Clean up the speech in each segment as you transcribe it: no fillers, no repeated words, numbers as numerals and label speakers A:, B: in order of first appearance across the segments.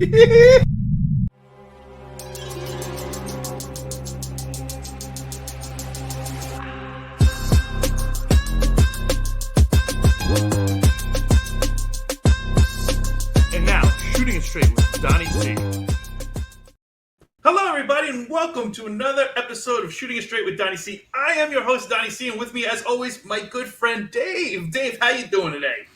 A: And now, Shooting It Straight with Donnie C. Hello, everybody, and welcome to another episode of Shooting It Straight with Donnie C. I am your host, Donnie C, and with me, as always, my good friend Dave. Dave, how you doing today?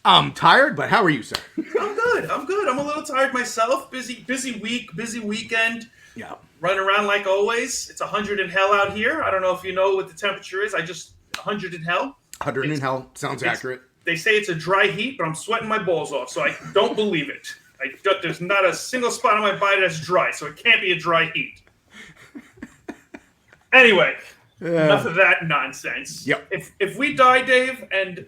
B: I'm tired, but how are you, sir?
A: I'm good. I'm a little tired myself. Busy week, busy weekend.
B: Yeah.
A: Running around like always. It's 100 in hell out here. I don't know if you know what the temperature is. 100 in hell.
B: 100 in hell sounds accurate.
A: They say it's a dry heat, but I'm sweating my balls off, so I don't believe it. There's not a single spot on my body that's dry, so it can't be a dry heat. Anyway, enough of that nonsense.
B: Yep.
A: If we die, Dave, and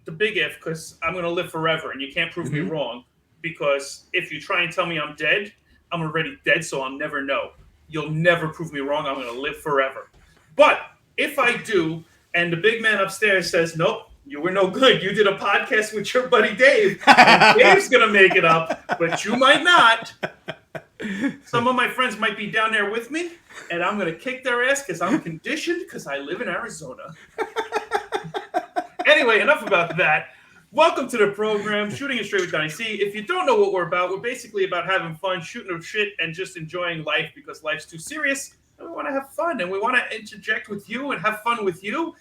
A: the big if, because I'm going to live forever, and you can't prove me wrong, because if you try and tell me I'm dead, I'm already dead, so I'll never know. You'll never prove me wrong. I'm going to live forever. But if I do, and the big man upstairs says, nope, you were no good. You did a podcast with your buddy Dave. And Dave's going to make it up, but you might not. Some of my friends might be down there with me, and I'm going to kick their ass because I'm conditioned because I live in Arizona. Anyway, enough about that. Welcome to the program, Shooting It Straight with Donnie C. If you don't know what we're about, we're basically about having fun, shooting up shit, and just enjoying life because life's too serious. And we want to have fun, and we want to interject with you and have fun with you.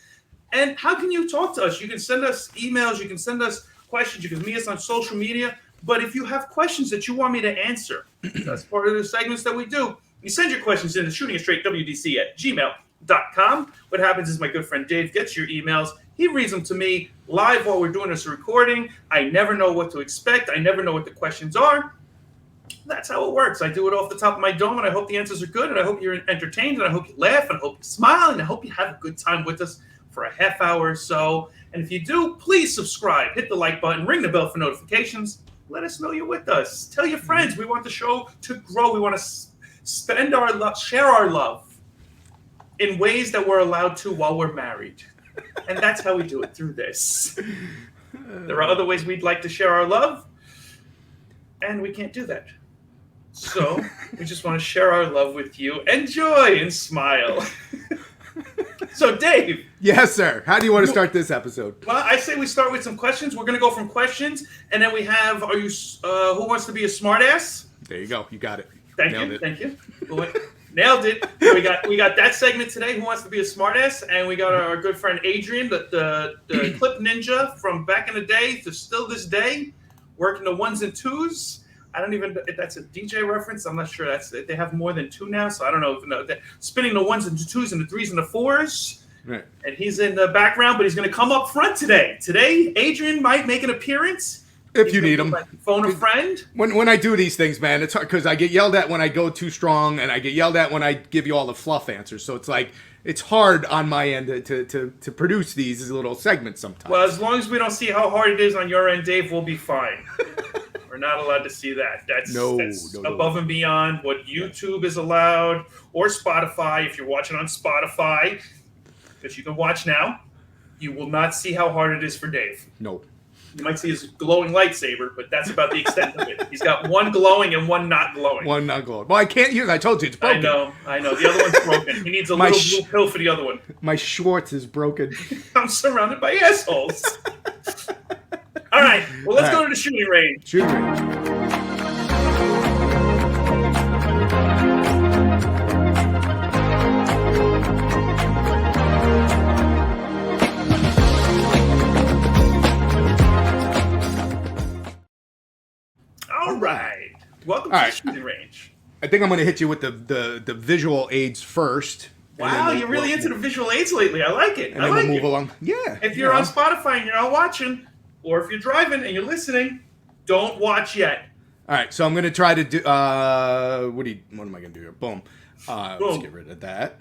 A: And how can you talk to us? You can send us emails. You can send us questions. You can meet us on social media. But if you have questions that you want me to answer, that's part of the segments that we do. You send your questions in to shootingitstraightwdc@gmail.com. What happens is my good friend Dave gets your emails. He reads them to me live while we're doing this recording. I never know what to expect. I never know what the questions are. That's how it works. I do it off the top of my dome, and I hope the answers are good, and I hope you're entertained, and I hope you laugh, and I hope you smile, and I hope you have a good time with us for a half hour or so. And if you do, please subscribe, hit the like button, ring the bell for notifications. Let us know you're with us. Tell your friends. We want the show to grow. We want to spend our love, share our love in ways that we're allowed to while we're married. And that's how we do it, through this. There are other ways we'd like to share our love, and we can't do that. So we just want to share our love with you. Enjoy and smile. So, Dave.
B: Yes, sir. How do you want to start this episode?
A: Well, I say we start with some questions. We're going to go from questions, and then we have, who wants to be a smartass?
B: There you go. You got it.
A: Thank you. Nailed it. We got that segment today. Who wants to be a smartass? And we got our good friend Adrian, the clip ninja from back in the day to still this day, working the ones and twos. I don't even if that's a DJ reference. I'm not sure. They have more than two now, so I don't know. They're spinning the ones and the twos and the threes and the fours.
B: Right. And
A: he's in the background, but he's going to come up front today. Today, Adrian might make an appearance.
B: If you need him.
A: Phone a friend.
B: When I do these things, man, it's hard because I get yelled at when I go too strong, and I get yelled at when I give you all the fluff answers. So it's like it's hard on my end to produce these little segments sometimes.
A: Well, as long as we don't see how hard it is on your end, Dave, we'll be fine. We're not allowed to see that. That's above and beyond what YouTube is allowed, or Spotify. If you're watching on Spotify, because you can watch now, you will not see how hard it is for Dave.
B: No.
A: You might see his glowing lightsaber, but that's about the extent of it. He's got one glowing and one not glowing.
B: One not glowing. Well, I can't use it. I told you it's broken.
A: I know. The other one's broken. He needs a little blue pill for the other one.
B: My Schwartz is broken.
A: I'm surrounded by assholes. All right. Well, let's go to the shooting range.
B: Shooting range.
A: All right. Welcome to the shooting range.
B: I think I'm going to hit you with the visual aids first.
A: Wow, you're really into the visual aids lately. I like it.
B: And then we'll move along. Yeah.
A: If you're on Spotify and you're not watching, or if you're driving and you're listening, don't watch yet.
B: All right, so I'm going to try to do... what am I going to do here? Boom. Let's get rid of that.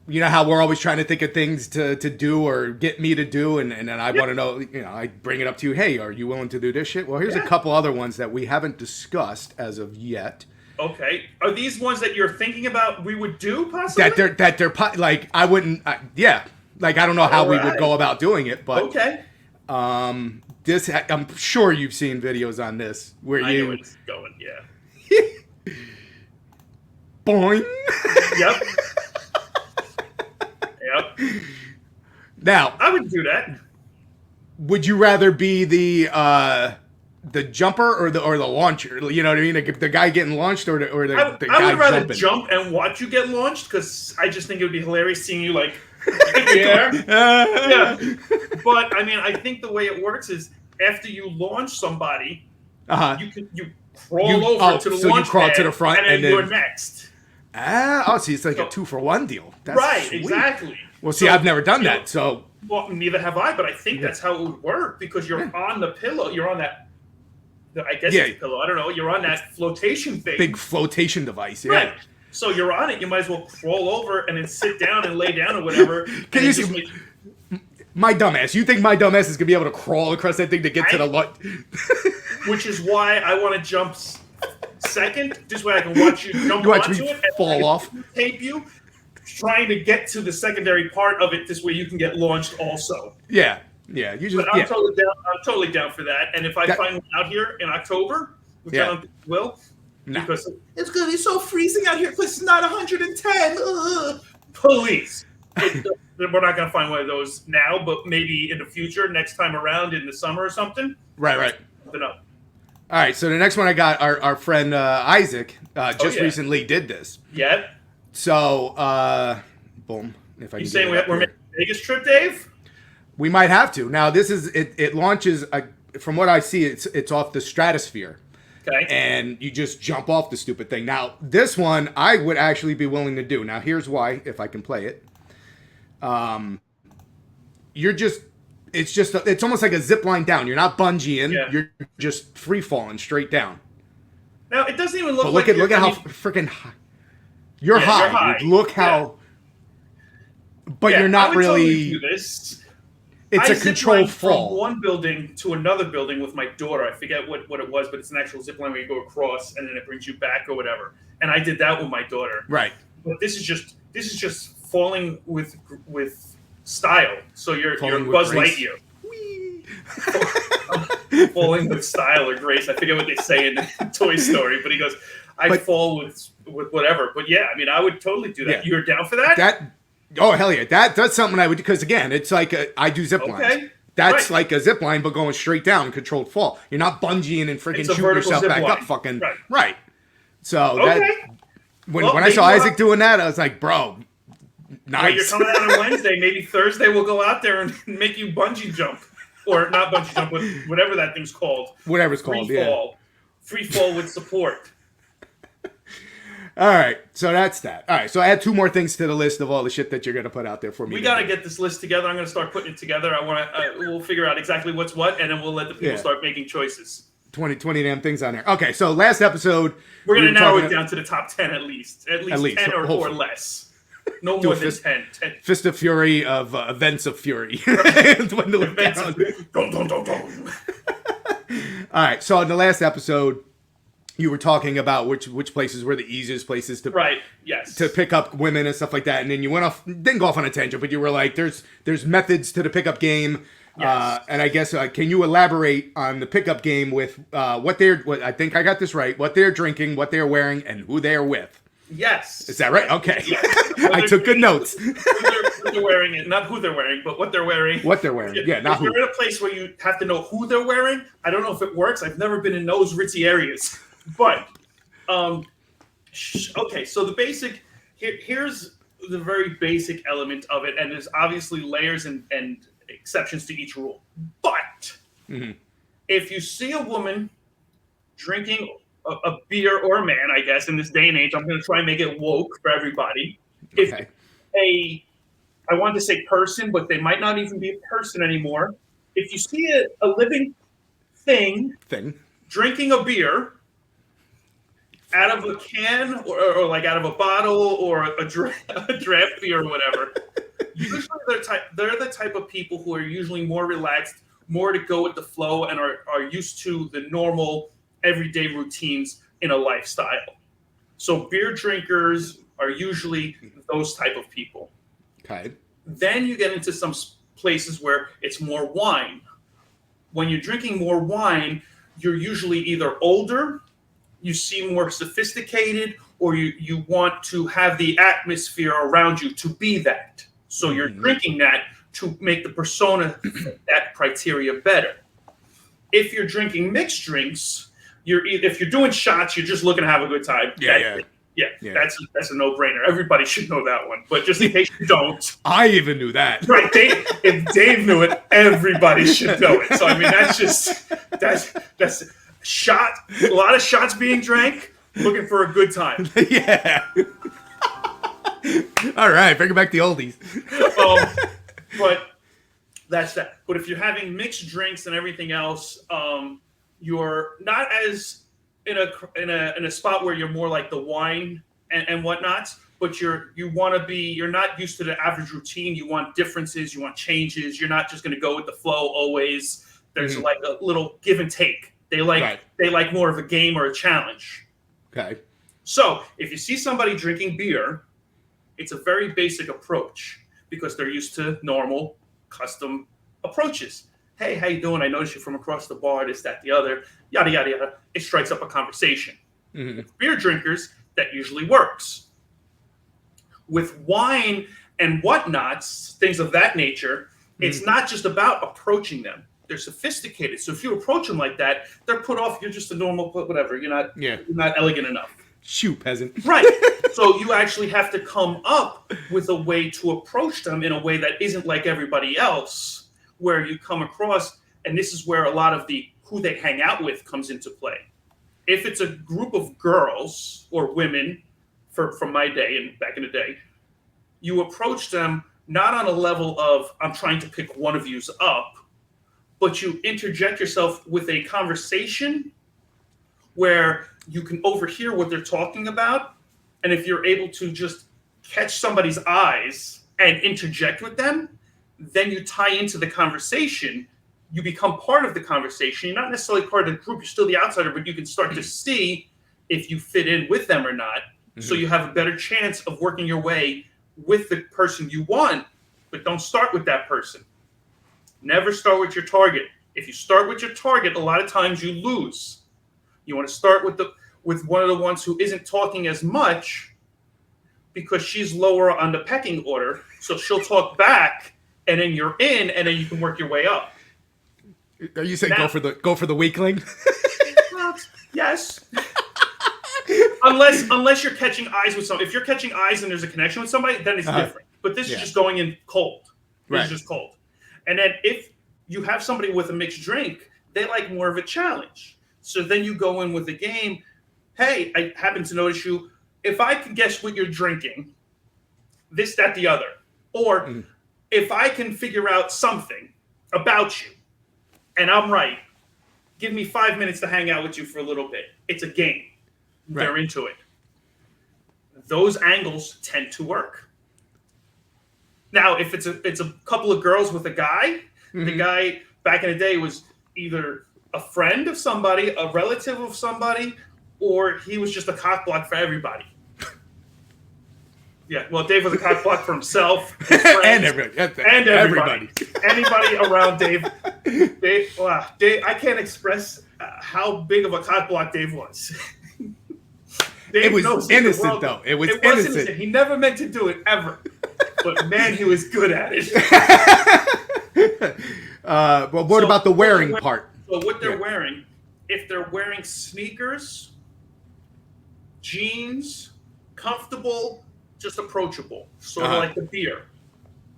B: You know how we're always trying to think of things to do or get me to do, and then I want to know, I bring it up to you, hey, are you willing to do this shit? Well, here's a couple other ones that we haven't discussed as of yet.
A: Okay. Are these ones that you're thinking about we would do, possibly?
B: That they're like, I wouldn't... Like, I don't know how we would go about doing it, but...
A: Okay.
B: I'm sure you've seen videos on this where
A: I know
B: you
A: where it's going. Yeah.
B: boing.
A: Yep. Yep.
B: Now,
A: I would do that.
B: would you rather be the jumper or the launcher? You know what I mean? The guy getting launched or the guy
A: I would rather
B: jumping?
A: jump and watch you get launched because I just think it would be hilarious seeing you like in the air. Yeah. But I mean, I think the way it works is after you launch somebody, you crawl over to the
B: so
A: launch
B: you crawl
A: pad,
B: to the front
A: and then you're next.
B: See, it's like a 2-for-1 deal. That's
A: right,
B: sweet.
A: Exactly.
B: Well, see, I've never done that, so.
A: Well, neither have I, but I think that's how it would work because you're on the pillow. You're on that. I guess it's a pillow. I don't know. You're on that flotation thing.
B: Big flotation device, yeah.
A: Right. So you're on it. You might as well crawl over and then sit down and lay down or whatever.
B: Can you see my dumbass? You think my dumbass is gonna be able to crawl across that thing to get to the lot?
A: Which is why I want to jump second, just where I can watch you jump onto it and
B: fall off.
A: Tape you, trying to get to the secondary part of it. This way you can get launched also.
B: Yeah. You just.
A: But I'm totally down. I'm totally down for that. And if I find one out here in October, which I don't think I will, because it's gonna be so freezing out here because it's not 110. Police. We're not gonna find one of those now, but maybe in the future, next time around in the summer or something.
B: Right.
A: Something up.
B: All right, so the next one I got, our friend Isaac recently did this.
A: Yeah.
B: So, boom. If I
A: you saying we're making a Vegas trip, Dave?
B: We might have to. Now, this is it launches from what I see, it's off the Stratosphere.
A: Okay.
B: And you just jump off the stupid thing. Now, this one I would actually be willing to do. Now, here's why, if I can play it. It's almost like a zip line down. You're not bungeeing. Yeah. You're just free falling straight down.
A: Now it doesn't even look.
B: But look at how freaking high. You're high. You're high. Look how. But you're not really.
A: Totally do this.
B: It's a controlled fall.
A: From one building to another building with my daughter. I forget what it was, but it's an actual zip line where you go across and then it brings you back or whatever. And I did that with my daughter.
B: Right.
A: But this is just falling with style. So you're Buzz Lightyear. Falling with style or grace. I forget what they say in Toy Story, but he goes, I fall with whatever. But yeah, I mean, I would totally do that. Yeah. You're down for that?
B: Oh, hell yeah. That's something I would do. Because again, it's like I do zip lines. Okay. That's like a zip line, but going straight down, controlled fall. You're not bungeeing and freaking shooting yourself back up. Fucking right. So when I saw Isaac doing that, I was like, bro, nice.
A: Well, you're coming out on Wednesday. Maybe Thursday we'll go out there and make you bungee jump. Or not bungee jump, but whatever that thing's called.
B: Whatever it's called,
A: Free fall with support.
B: All right, so that's that. All right, so add 2 more things to the list of all the shit that you're going to put out there for me.
A: We got to get this list together. I'm going to start putting it together. We'll figure out exactly what's what, and then we'll let the people start making choices.
B: 20 damn things on there. Okay, so last episode...
A: We're going to narrow it down to the top 10 at least. At least 10 or less. No more than 10.
B: Fist of Fury of Events of Fury. Events of All right, so in the last episode, you were talking about which places were the easiest places to to pick up women and stuff like that, and then you didn't go off on a tangent, but you were like, there's methods to the pickup game. Yes. And I guess can you elaborate on the pickup game with what I think I got this right, what they're drinking, what they're wearing, and who they're with.
A: Yes.
B: Is that right? Okay. Yes. I took good notes.
A: Who they're wearing it, not who they're wearing, but what they're wearing.
B: What they're wearing. Yeah, not who.
A: If you're in a place where you have to know who they're wearing, I don't know if it works. I've never been in those ritzy areas. But, okay, so the basic, here's the very basic element of it, and there's obviously layers and exceptions to each rule. But, if you see a woman drinking a beer or a man, I guess, in this day and age, I'm going to try and make it woke for everybody.
B: Okay.
A: If I wanted to say person, but they might not even be a person anymore. If you see a living thing drinking a beer out of a can or like out of a bottle or a draft beer or whatever, usually they're the type of people who are usually more relaxed, more to go with the flow, and are used to the normal everyday routines in a lifestyle. So beer drinkers are usually those type of people.
B: Okay.
A: Then you get into some places where it's more wine. When you're drinking more wine, you're usually either older, you seem more sophisticated, or you want to have the atmosphere around you to be that. So you're drinking that to make the persona fit that criteria better. If you're drinking mixed drinks, if you're doing shots, you're just looking to have a good time. Yeah. That's a no-brainer. Everybody should know that one. But just in case you don't,
B: I even knew that.
A: Right? If Dave knew it, everybody should know it. So I mean, that's shot. A lot of shots being drank. Looking for a good time.
B: Yeah. All right, bring back the oldies.
A: But that's that. But if you're having mixed drinks and everything else, you're not as in a spot where you're more like the wine and whatnot. But you're not used to the average routine. You want differences. You want changes. You're not just going to go with the flow always. There's like a little give and take. They like more of a game or a challenge.
B: Okay.
A: So if you see somebody drinking beer, it's a very basic approach because they're used to normal, custom approaches. Hey, how you doing? I noticed you from across the bar, this, that, the other, yada, yada, yada. It strikes up a conversation. With beer drinkers, that usually works. With wine and whatnots, things of that nature, it's not just about approaching them. They're sophisticated. So if you approach them like that, they're put off. You're just a normal, whatever. You're not elegant enough.
B: Shoot, peasant.
A: Right. So you actually have to come up with a way to approach them in a way that isn't like everybody else, where you come across, and this is where a lot of the who they hang out with comes into play. If it's a group of girls or women, from my day and back in the day, you approach them not on a level of, I'm trying to pick one of yous up, but you interject yourself with a conversation where you can overhear what they're talking about. And if you're able to just catch somebody's eyes and interject with them, then you tie into the conversation. You become part of the conversation. You're not necessarily part of the group. You're still the outsider, but you can start to see if you fit in with them or not. So you have a better chance of working your way with the person you want, but don't start with that person. Never start with your target. If you start with your target, a lot of times you lose. You want to start with one of the ones who isn't talking as much because she's lower on the pecking order. So she'll talk back, and then you're in, and then you can work your way up.
B: Are you saying go for the weakling?
A: Well, yes. Unless you're catching eyes with somebody. If you're catching eyes and there's a connection with somebody, then it's different. But this is just going in cold. This is just cold. And then if you have somebody with a mixed drink, they like more of a challenge. So then you go in with the game. Hey, I happen to notice you. If I can guess what you're drinking, this, that, the other. Or if I can figure out something about you, and I'm right, give me 5 minutes to hang out with you for a little bit. It's a game. Right. They're into it. Those angles tend to work. Now, if it's a couple of girls with a guy, the guy back in the day was either a friend of somebody, a relative of somebody, or he was just a cock block for everybody. Yeah, well, Dave was a cock block for himself, his friends,
B: and everybody.
A: Anybody around Dave. Dave, I can't express how big of a cock block Dave was. Dave
B: it was innocent, though. It was innocent.
A: He never meant to do it, ever. But, man, he was good at it.
B: Well, what about the wearing part?
A: So what they're wearing, if they're wearing sneakers, jeans, comfortable, just approachable, sort of like the beer.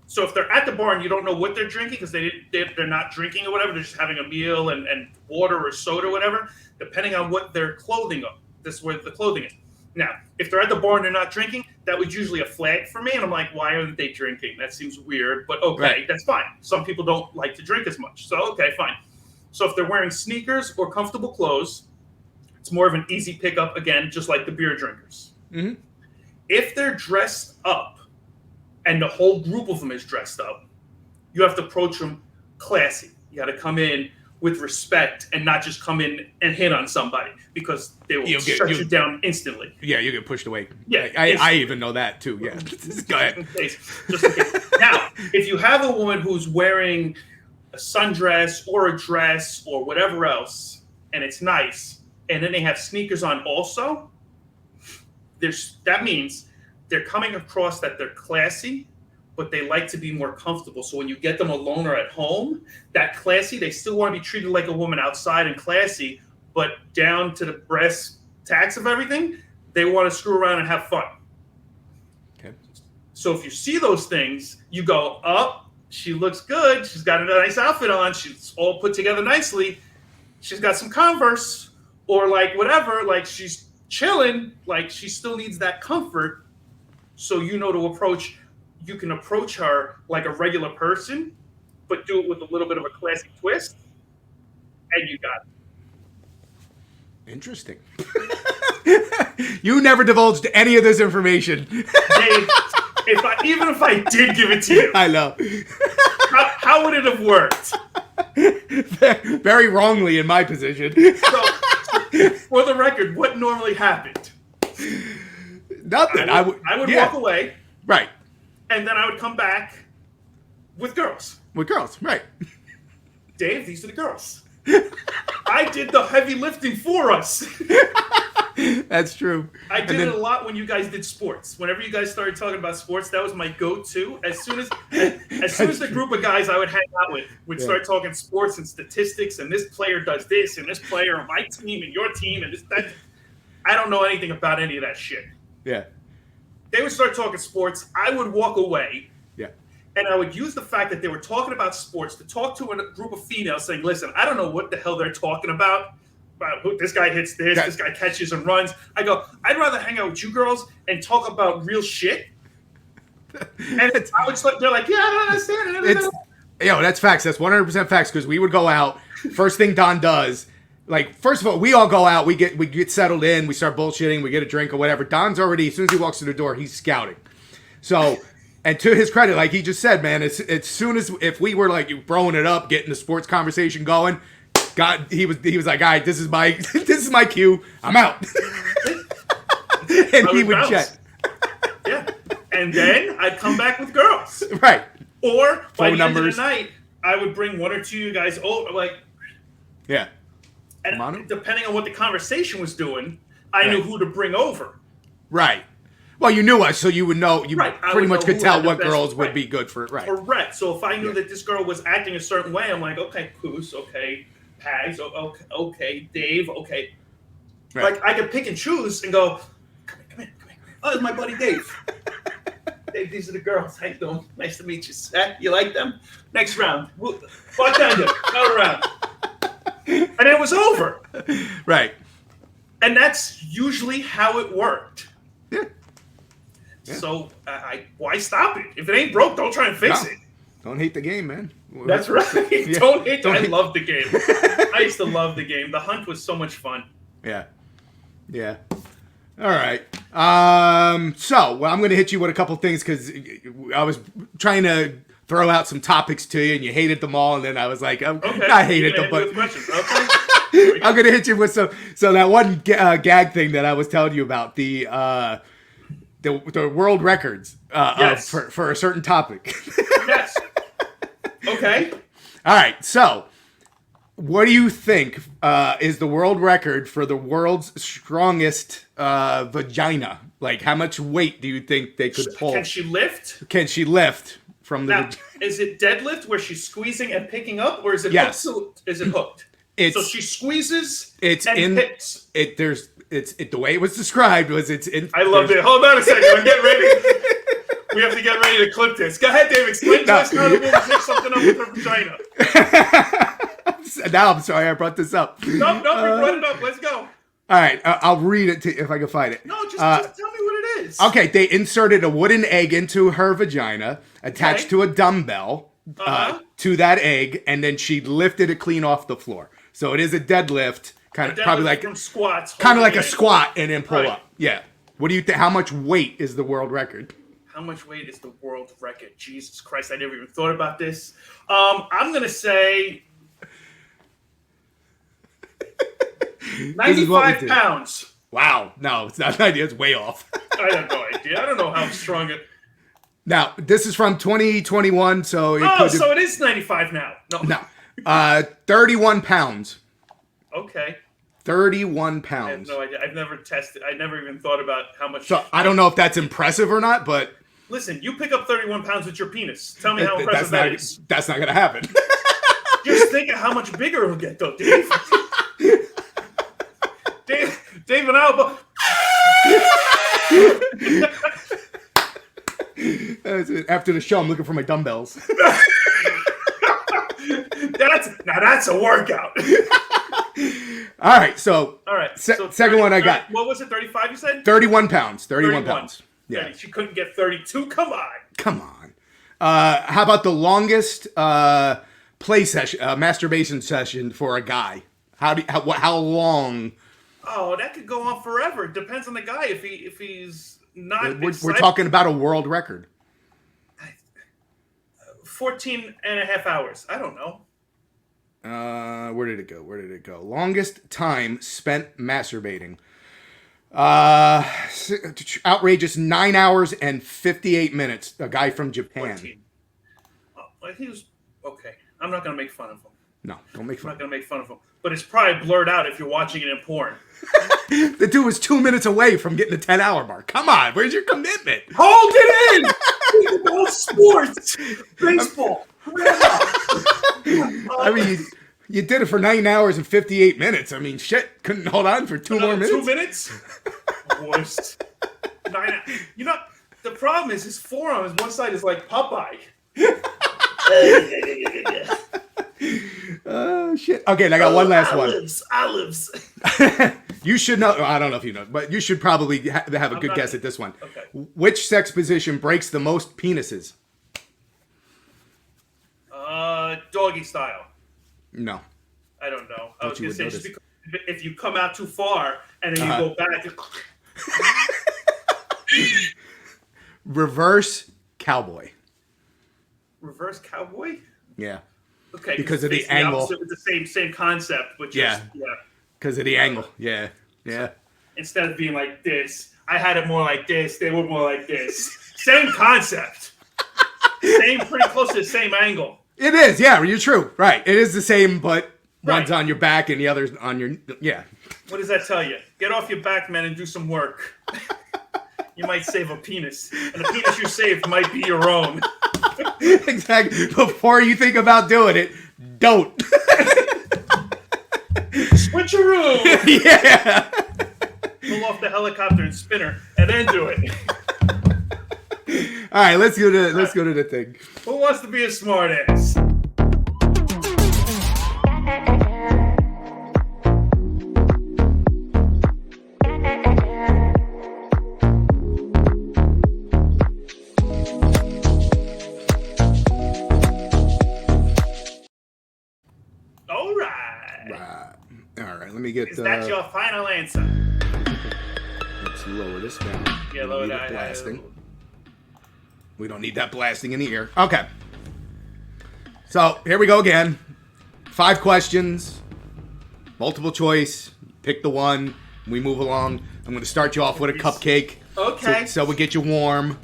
A: So if they're at the bar and you don't know what they're drinking because they're not drinking or whatever, they're just having a meal and water or soda or whatever, depending on what they're clothing up. This is where the clothing is. Now, if they're at the bar and they're not drinking, that was usually a flag for me. And I'm like, why aren't they drinking? That seems weird, but okay, that's fine. Some people don't like to drink as much. So, okay, fine. So if they're wearing sneakers or comfortable clothes, it's more of an easy pickup, again, just like the beer drinkers. If they're dressed up and the whole group of them is dressed up, you have to approach them classy. You got to come in with respect and not just come in and hit on somebody because they will shut you down instantly.
B: Yeah, you get pushed away.
A: Yeah,
B: I even know that too. Yeah, go ahead.
A: Just in case. Now, if you have a woman who's wearing a sundress or a dress or whatever else, and it's nice, and then they have sneakers on also, that means they're coming across that they're classy, but they like to be more comfortable. So when you get them alone or at home, that classy, they still want to be treated like a woman outside and classy, but down to the brass tacks of everything, they want to screw around and have fun.
B: Okay.
A: So if you see those things, you go, oh, she looks good. She's got a nice outfit on. She's all put together nicely. She's got some Converse or like whatever, like she's chilling, like she still needs that comfort. So you know you can approach her like a regular person, but do it with a little bit of a classy twist, and you got it.
B: Interesting. You never divulged any of this information.
A: Dave, even if I did give it to you,
B: I know.
A: How would it have worked?
B: Very wrongly in my position.
A: So, for the record, what normally happened?
B: Nothing.
A: I would walk away.
B: Right.
A: And then I would come back with girls.
B: With girls, right.
A: Dave, these are the girls. I did the heavy lifting for us.
B: That's true.
A: I did it a lot when you guys did sports. Whenever you guys started talking about sports, that was my go-to. As soon as the group of guys I would hang out with would start talking sports and statistics, and this player does this, and this player on my team and your team, and that. I don't know anything about any of that shit.
B: Yeah.
A: They would start talking sports. I would walk away.
B: Yeah.
A: And I would use the fact that they were talking about sports to talk to a group of females saying, listen, I don't know what the hell they're talking about who, this guy hits this guy catches and runs. I go, I'd rather hang out with you girls and talk about real shit. And I would they're like, yeah, I don't understand.
B: That's facts. That's 100% facts, because we would go out. First thing Don does, like, first of all, we all go out, we get settled in, we start bullshitting, we get a drink or whatever. Don's already, as soon as he walks through the door, he's scouting. So, and to his credit, like he just said, man, as soon as, if we were like throwing it up, getting the sports conversation going, God, he was like, all right, this is my cue, I'm out. And he would jet.
A: Yeah. And then I'd come back with girls.
B: Right.
A: Or by
B: Phone
A: the end of
B: numbers.
A: the night, I would bring one or two of you guys over, like,
B: yeah.
A: and depending on what the conversation was doing, I knew who to bring over.
B: Right. Well, you knew us, so you would know. You pretty much could tell what girls would be good for it. Right.
A: Correct. So if I knew that this girl was acting a certain way, I'm like, okay, Poos, okay, Pags, okay, Dave, okay.
B: Right.
A: Like, I could pick and choose and go, come here. Oh, it's my buddy Dave. Dave, these are the girls. How you doing? Nice to meet you. You like them? Next round. Bartender, another round. And it was over.
B: Right.
A: And that's usually how it worked.
B: Yeah.
A: So why stop it? If it ain't broke, don't try and fix it.
B: Don't hate the game, man.
A: That's right.
B: Yeah.
A: Don't hate. I love the game. I used to love the game. The hunt was so much fun.
B: Yeah. Yeah. All right. So I'm going to hit you with a couple things, because I was trying to throw out some topics to you, and you hated them all, and then I was like, I hated them, but
A: okay.
B: I'm going to hit you with some. So that one gag thing that I was telling you about, the world records
A: Yes.
B: for a certain topic.
A: Yes. Okay.
B: All right. So what do you think is the world record for the world's strongest vagina? Like, how much weight do you think they could pull?
A: Can she lift?
B: Can she lift from the?
A: Now, is it deadlift where she's squeezing and picking up, or is it
B: Yes.
A: hooked? Is it hooked? So she squeezes and picks.
B: The way it was described was it's in.
A: I loved it. Hold on a second. I'm getting ready. We have to get ready to clip this. Go ahead, Dave. Explain to us how the woman picks something up with her vagina.
B: Now I'm sorry I brought this up.
A: No, we brought it up. Let's go.
B: All right, I'll read it if I can find it.
A: No, just tell me what it is.
B: Okay, they inserted a wooden egg into her vagina, attached to a dumbbell to that egg, and then she lifted it clean off the floor. So it is a deadlift, probably like
A: from squats,
B: kind of like a squat, and then pull
A: Right.
B: up. Yeah. What do you think? How much weight is the world record?
A: How much weight is the world record? Jesus Christ, I never even thought about this. I'm gonna say 95 pounds.
B: Wow. No, it's not an idea. It's way off.
A: I have no idea. I don't know how strong it.
B: Now, this is from 2021, so
A: so it is 95 now.
B: No. 31 pounds.
A: Okay.
B: 31
A: I have
B: pounds.
A: no idea. I've never tested. I never even thought about how much.
B: So I don't know if that's impressive or not, but
A: listen, you pick up 31 pounds with your penis. Tell me how impressive that is.
B: That's not going to happen.
A: Just think of how much bigger it'll get, though, Dave. Dave and Alba.
B: After the show, I'm looking for my dumbbells.
A: That's a workout.
B: All right, so
A: so
B: second one I got.
A: What was it? 35? You said
B: 31 pounds. 31 pounds. Yeah,
A: she couldn't get 32. Come on.
B: How about the longest play session, masturbation session for a guy? How long?
A: Oh, that could go on forever. It depends on the guy. If he's not,
B: we're talking about a world record.
A: 14 and a half hours. I don't know.
B: Where did it go? Longest time spent masturbating. Outrageous 9 hours and 58 minutes. A guy from Japan.
A: 14. Oh, he was okay. I'm not gonna make fun of him.
B: No, don't make fun.
A: I'm not gonna make fun of him. But it's probably blurred out if you're watching it in porn.
B: The dude was 2 minutes away from getting the 10-hour mark. Come on, where's your commitment?
A: Hold it in. Think about sports, baseball.
B: I mean, you did it for 9 hours and 58 minutes. I mean, shit, couldn't hold on for two more minutes.
A: 2 minutes? Worst. 9 hours. You know, the problem is his forearm is one side is like Popeye.
B: Oh, shit. Okay, I got one last one.
A: Olives.
B: You should know. I don't know if you know, but you should probably have a good guess at this one.
A: Okay.
B: Which sex position breaks the most penises?
A: Doggy style.
B: No.
A: I don't know. I was going to say,
B: notice.
A: just because if you come out too far and then you go back.
B: Reverse cowboy.
A: Reverse cowboy?
B: Yeah.
A: Okay.
B: Because of the angle.
A: It's the same concept, but just,
B: Because of the angle. Yeah.
A: So instead of being like this, I had it more like this. They were more like this. Same concept. Pretty close to the same angle.
B: It is, yeah, you're true. Right. It is the same, but one's on your back and the other's on your, yeah.
A: What does that tell you? Get off your back, man, and do some work. You might save a penis. And the penis you saved might be your own.
B: Exactly. Before you think about doing it, don't.
A: Switcheroo!
B: Yeah.
A: Pull off the helicopter and spinner, and then do it.
B: All right, let's go to the thing.
A: Who wants to be a smartass?
B: All right. Let me get.
A: Is that your final answer?
B: Let's lower this down.
A: Yeah, lower that.
B: Blasting. We don't need that blasting in the ear. Okay. So here we go again. 5 questions, multiple choice. Pick the one. We move along. I'm going to start you off with a cupcake.
A: Okay.
B: So we get you warm,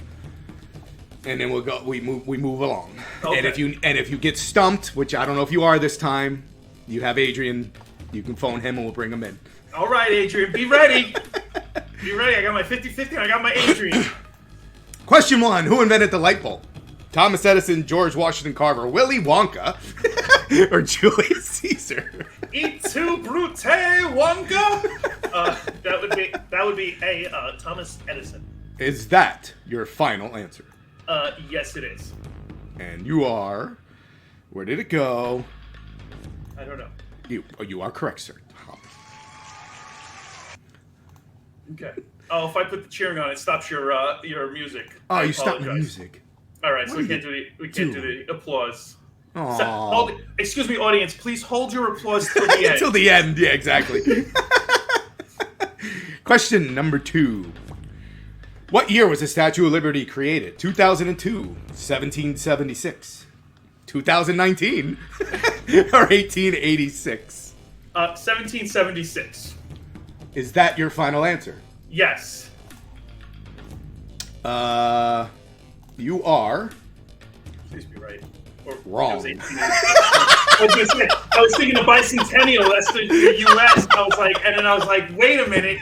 B: and then we'll go. We move along.
A: Okay.
B: And if you get stumped, which I don't know if you are this time, you have Adrian. You can phone him and we'll bring him in.
A: All right, Adrian. Be ready. Be ready. I got my 50-50 and I got my Adrian.
B: Question 1. Who invented the light bulb? Thomas Edison, George Washington Carver, Willy Wonka, or Julius Caesar?
A: E2 Brute Wonka? That would be a Thomas Edison.
B: Is that your final answer?
A: Yes, it is.
B: And you are... Where did it go?
A: I don't know.
B: You are correct, sir.
A: Okay. Oh, if I put the cheering on, it stops your music.
B: Oh, you stopped the music.
A: All right, so we can't do the applause.
B: So,
A: excuse me, audience. Please hold your applause till the end.
B: Till the end, yeah, exactly. Question number 2. What year was the Statue of Liberty created? 2002, 1776, 2019, or 1886?
A: 1776.
B: Is that your final answer?
A: Yes.
B: You are
A: Please be right. Or
B: wrong.
A: it was 1896. I was thinking the bicentennial. That's the U.S. I was like, wait a minute.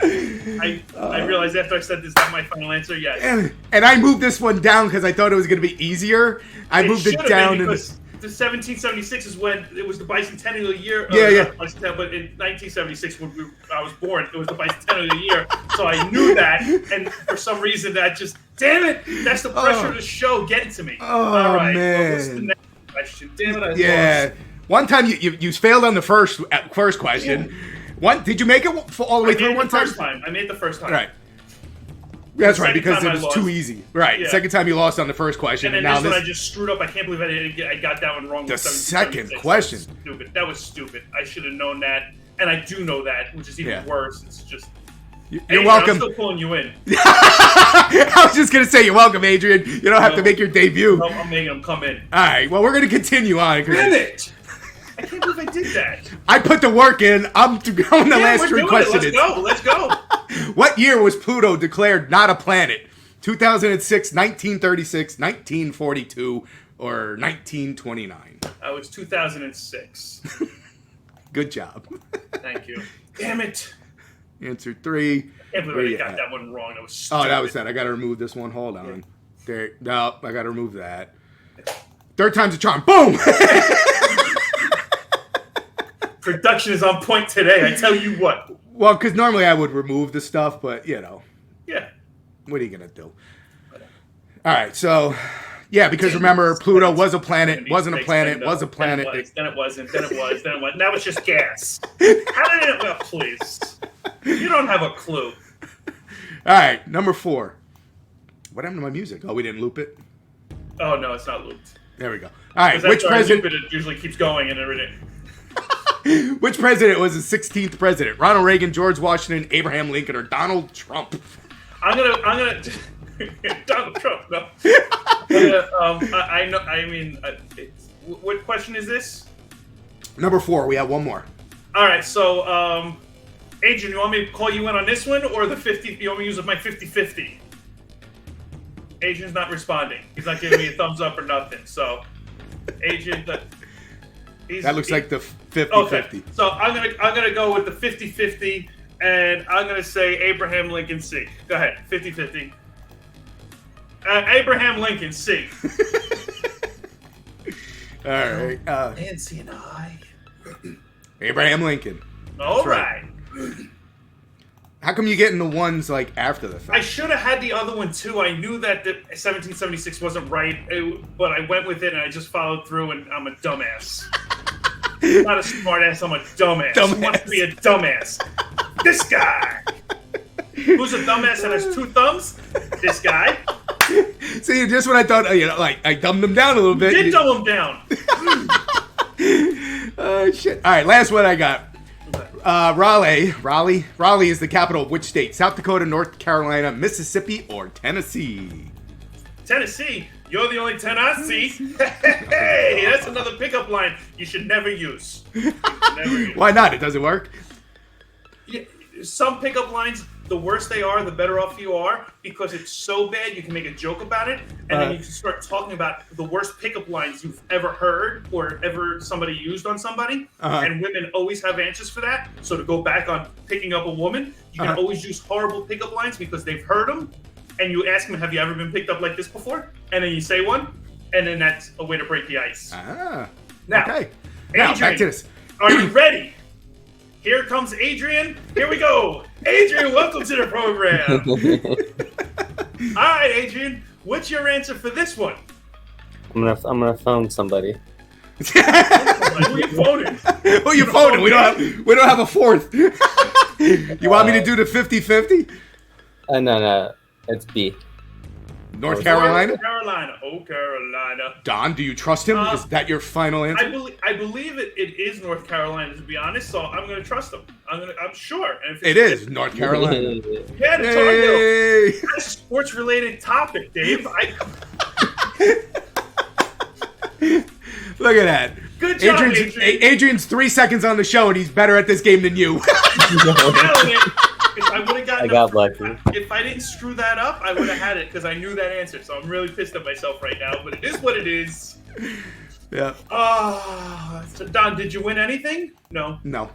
A: I realized after I said this, that my final answer. Yes.
B: And I moved this one down because I thought it was going to be easier. I moved it down
A: because the 1776 is when it was the bicentennial year. But in 1976, when I was born, it was the bicentennial year. So I knew that, and for some reason, that just damn it, that's the pressure of the show getting to me.
B: Oh,
A: all right,
B: man.
A: well, what's the next question? Damn it, I lost.
B: One time you failed on the first question. What did you make it all the way through one time?
A: I made it the first time.
B: Right. That's right, because it
A: I
B: was
A: lost.
B: too easy. Right.
A: Yeah.
B: Second time you lost on the first question,
A: And
B: now
A: then this
B: this
A: one I just screwed up. I can't believe I got that one wrong.
B: the
A: with
B: second
A: 1776.
B: question.
A: That was stupid. I should have known that, and I do know that, which is even worse. It's just.
B: You're
A: Adrian,
B: welcome.
A: I'm still pulling you in.
B: I was just gonna say you're welcome, Adrian. You don't have to make your debut.
A: No, I'm making him come in.
B: All right. Well, we're gonna continue on.
A: Damn it! I can't believe I did that.
B: I put the work in. I'm going the last three questions.
A: Let's go.
B: What year was Pluto declared not a planet? 2006, 1936, 1942, or 1929?
A: That was 2006.
B: Good job.
A: Thank you. Damn it.
B: Answer 3.
A: I can't believe I got that one wrong. That was stupid.
B: Oh, that was that. I got to remove this one. Hold on. There. No, I got to remove that. Third time's a charm. Boom!
A: Production is on point today. I tell you what.
B: Well, because normally I would remove the stuff, but,
A: Yeah.
B: what are you going to do? All right, so, because remember, Pluto was a planet, wasn't a planet, was a planet.
A: Then it wasn't. Now it's just gas. How did it? Well, please. You don't have a clue.
B: All right, number 4. What happened to my music? Oh, we didn't loop it?
A: Oh, no, it's not looped.
B: There we go. All right, which president...
A: It usually keeps going and everything.
B: Which president was the 16th president? Ronald Reagan, George Washington, Abraham Lincoln, or Donald Trump?
A: I'm gonna Donald Trump. No. I know. I mean, what question is this?
B: Number 4. We have one more.
A: All right. So, Adrian, you want me to call you in on this one, or the 50? You want me to use my 50-50? Adrian's not responding. He's not giving me a thumbs up or nothing. So, Adrian,
B: that looks like the 50-50.
A: Okay. So I'm gonna go with the 50-50, and I'm gonna say Abraham Lincoln C. Go ahead, 50-50. Abraham Lincoln C.
B: All right.
A: Nancy and I.
B: Abraham Lincoln.
A: All right.
B: How come you getting the ones like after the fact?
A: I should have had the other one too. I knew that the 1776 wasn't right, but I went with it and I just followed through. And I'm a dumbass. I'm not a smartass. I'm a dumbass. Who wants to be a dumbass? This guy. Who's a dumbass and has 2 thumbs? This guy.
B: See, just when I thought, I dumbed them down a little bit.
A: You did dumb them down.
B: Oh, shit. All right, last one I got. Raleigh is the capital of which state? South Dakota, North Carolina, Mississippi, or Tennessee?
A: Tennessee. You're the only Tennessee. Hey, that's another pickup line you should never use.
B: Why not? It doesn't work.
A: Yeah, some pickup lines, the worse they are, the better off you are, because it's so bad you can make a joke about it, and then you can start talking about the worst pickup lines you've ever heard or ever somebody used on somebody, and women always have answers for that. So to go back on picking up a woman, you can always use horrible pickup lines because they've heard them, and you ask them, have you ever been picked up like this before? And then you say one, and then that's a way to break the ice.
B: Now,
A: Adrian,
B: back to this.
A: Are you ready? Here comes Adrian. Here we go. Adrian, welcome to the program. All right, Adrian, what's your answer for this one?
C: I'm gonna phone somebody.
A: Who are you phoning?
B: Who are you phoning? We don't have a fourth. You want me to do the 50-50?
C: No, it's B.
B: North Carolina?
A: Oh, Carolina.
B: Don, do you trust him? Is that your final answer?
A: I believe it is North Carolina, to be honest, so I'm going to trust him. I'm sure. And if
B: it is North Carolina.
A: Yeah, the Tar Heels. That's a sports-related topic, Dave.
B: Look at that.
A: Good job, Adrian.
B: Adrian's 3 seconds on the show, and he's better at this game than you.
A: If I would have got gotten.
C: I got lucky.
A: If I didn't screw that up, I would have had it because I knew that answer. So I'm really pissed at myself right now. But it is what it is.
B: Yeah.
A: So Don, did you win anything? No.
B: No.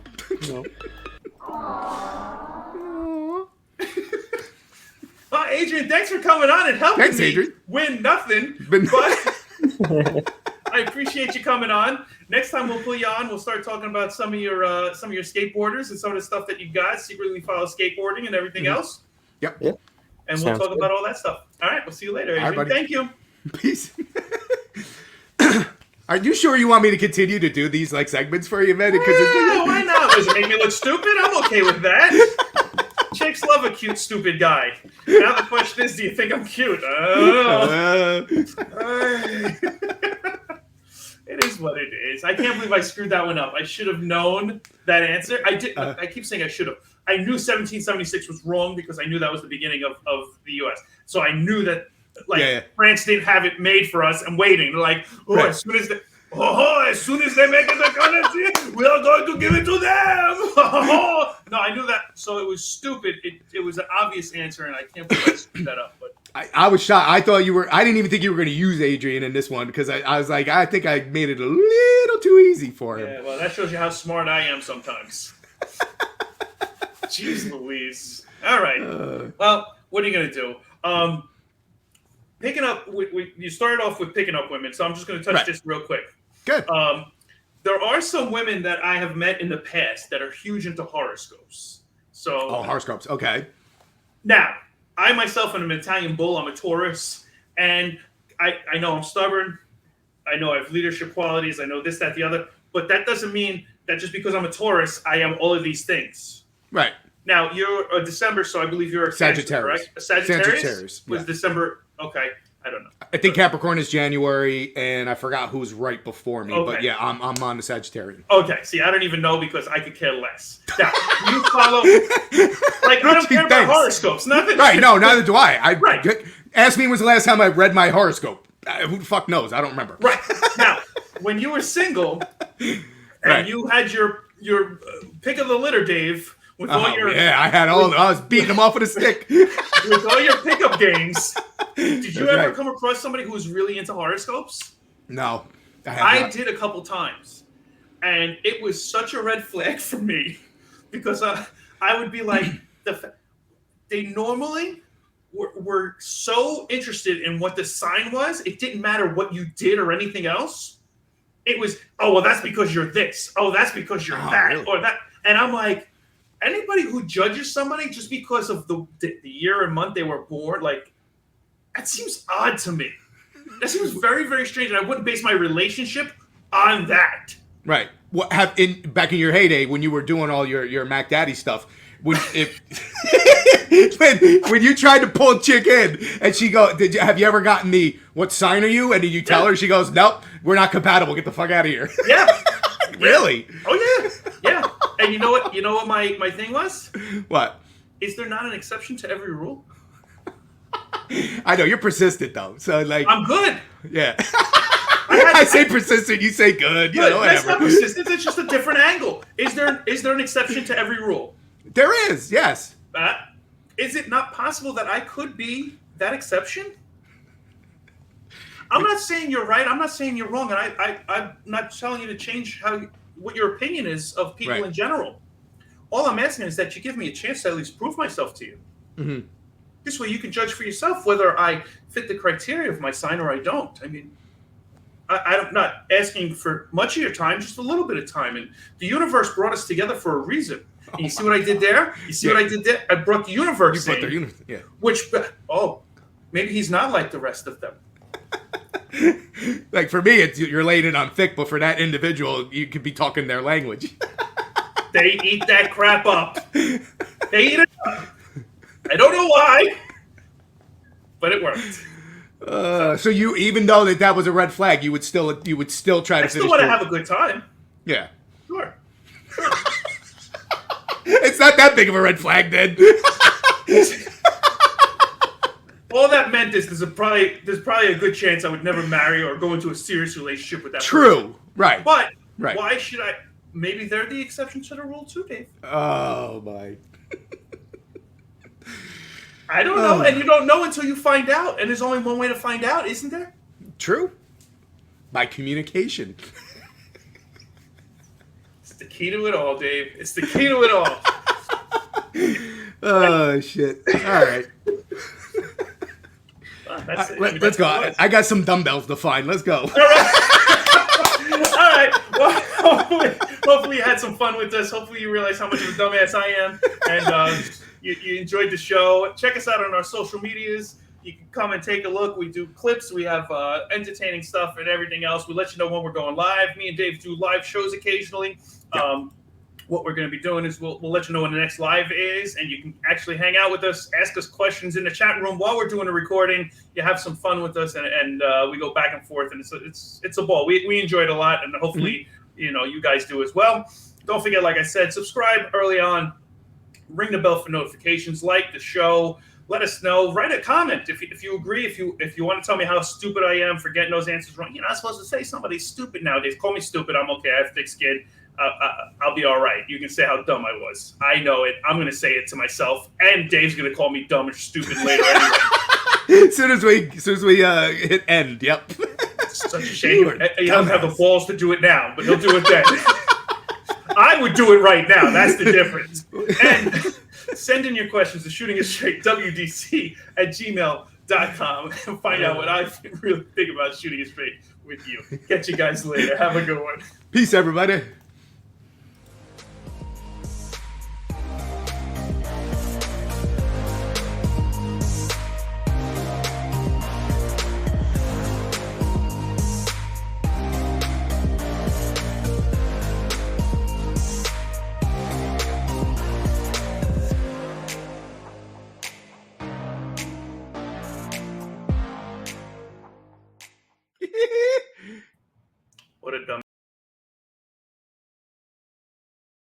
A: Well, Adrian, thanks for coming on and helping me win nothing. But I appreciate you coming on. Next time we'll pull you on. We'll start talking about some of your skateboarders and some of the stuff that you got, secretly follow skateboarding and everything else.
B: Yep.
A: And we'll talk about all that stuff. All right. We'll see you later, Adrian.
B: All right, buddy.
A: Thank you.
B: Peace. Are you sure you want me to continue to do these like segments for you, man?
A: Yeah, why not? Does it make me look stupid? I'm okay with that. Chicks love a cute, stupid guy. Now the question is, do you think I'm cute? It is what it is. I can't believe I screwed that one up. I should have known that answer. I did. I keep saying I should have. I knew 1776 was wrong because I knew that was the beginning of the U.S. So I knew that France didn't have it made for us and waiting. They're like, as soon as they make it the currency, we are going to give it to them. No, I knew that. So it was stupid. It was an obvious answer, and I can't believe I screwed that up. But
B: I was shocked. I thought you were. I didn't even think you were going to use Adrian in this one because I was like, I think I made it a little too easy for him.
A: Yeah, well, that shows you how smart I am sometimes. Jeez Louise. All right. Well, what are you going to do? Picking up, you started off with picking up women, so I'm just going to touch this real quick.
B: Good.
A: There are some women that I have met in the past that are huge into horoscopes. So,
B: horoscopes. Okay.
A: Now, I myself am an Italian bull. I'm a Taurus, and I know I'm stubborn. I know I have leadership qualities. I know this, that, the other. But that doesn't mean that just because I'm a Taurus, I am all of these things.
B: Right.
A: Now, you're a December, so I believe you're a
B: Sagittarius.
A: Cancer, correct? A Sagittarius?
B: Sagittarius.
A: Was December, okay. I don't know.
B: I think Capricorn is January, and I forgot who's right before me.
A: Okay.
B: But yeah, I'm on the Sagittarian.
A: Okay, see, I don't even know because I could care less. Now, you follow, like, I don't care about horoscopes. Nothing.
B: Right, no, neither do I.
A: Right.
B: Ask me when's the last time I read my horoscope. Who the fuck knows? I don't remember.
A: Right. Now, when you were single, and you had your pick of the litter, Dave, with all your...
B: Yeah, I was beating them off with a stick.
A: With all your pickup games... Did you ever come across somebody who was really into horoscopes?
B: No.
A: I did a couple times. And it was such a red flag for me. Because I would be like... They normally were so interested in what the sign was, it didn't matter what you did or anything else. It was, oh, well, that's because you're this. Oh, that's because you're that. Really? Or that. And I'm like, anybody who judges somebody just because of the year and month they were born, like, that seems odd to me. That seems very, very strange, and I wouldn't base my relationship on that.
B: Right. Back in your heyday when you were doing all your Mac Daddy stuff, when you tried to pull a chick in and she go, have you ever gotten the what sign are you? And did you tell her? She goes, nope, we're not compatible. Get the fuck out of here.
A: Yeah.
B: Really?
A: Oh yeah. And you know what? You know what my thing was?
B: What?
A: Is there not an exception to every rule?
B: I know you're persistent though, so like
A: I'm good.
B: Yeah, I say persistent, you say good. You know,
A: that's not persistence. It's just a different angle. Is there an exception to every rule?
B: There is. Yes.
A: Is it not possible that I could be that exception? I'm not saying you're right. I'm not saying you're wrong, and I'm not telling you to change what your opinion is of people in general. All I'm asking is that you give me a chance to at least prove myself to you. Mm-hmm. This way you can judge for yourself whether I fit the criteria of my sign or I don't. I mean, I'm not asking for much of your time, just a little bit of time. And the universe brought us together for a reason. And you see what I did there? You see what I did there? I brought the universe in. Which, maybe he's not like the rest of them.
B: Like for me, you're laying it on thick, but for that individual, you could be talking their language.
A: They eat that crap up. They eat it up. I don't know why, but it worked.
B: So you, even though that was a red flag, you would still try to finish. I
A: still want to have a good time.
B: Yeah.
A: Sure.
B: It's not that big of a red flag, then.
A: All that meant is there's probably a good chance I would never marry or go into a serious relationship with that person.
B: Right.
A: But why should I? Maybe they're the exception to the rule too, Dave.
B: Oh my.
A: I don't know, and you don't know until you find out. And there's only one way to find out, isn't there?
B: True. By communication.
A: It's the key to it all, Dave. It's the key to it all.
B: Oh, shit. All right.
A: That's it.
B: Let's go. I got some dumbbells to find. Let's go.
A: All right. Well, hopefully you had some fun with this. Hopefully you realize how much of a dumbass I am. And you enjoyed the show. Check us out on our social medias. You can come and take a look. We do clips. We have entertaining stuff and everything else. We let you know when we're going live. Me and Dave do live shows occasionally. Yep. What we're going to be doing is we'll let you know when the next live is, and you can actually hang out with us, ask us questions in the chat room while we're doing the recording. You have some fun with us, and we go back and forth, and it's a ball. We enjoy it a lot, and hopefully you guys do as well. Don't forget, like I said, subscribe early on, ring the bell for notifications, like the show. Let us know. Write a comment if you agree. If you want to tell me how stupid I am for getting those answers wrong. You're not supposed to say somebody's stupid nowadays. Call me stupid. I'm okay. I have thick skin. I'll be all right. You can say how dumb I was. I know it. I'm going to say it to myself, and Dave's going to call me dumb or stupid later anyway.
B: As soon as we hit end, yep.
A: It's such a shame. He doesn't have the balls to do it now, but he'll do it then. I would do it right now. That's the difference. And send in your questions to shootingitstraightwdc at gmail.com and find out what I really think about Shooting It Straight with you. Catch you guys later. Have a good one.
B: Peace, everybody.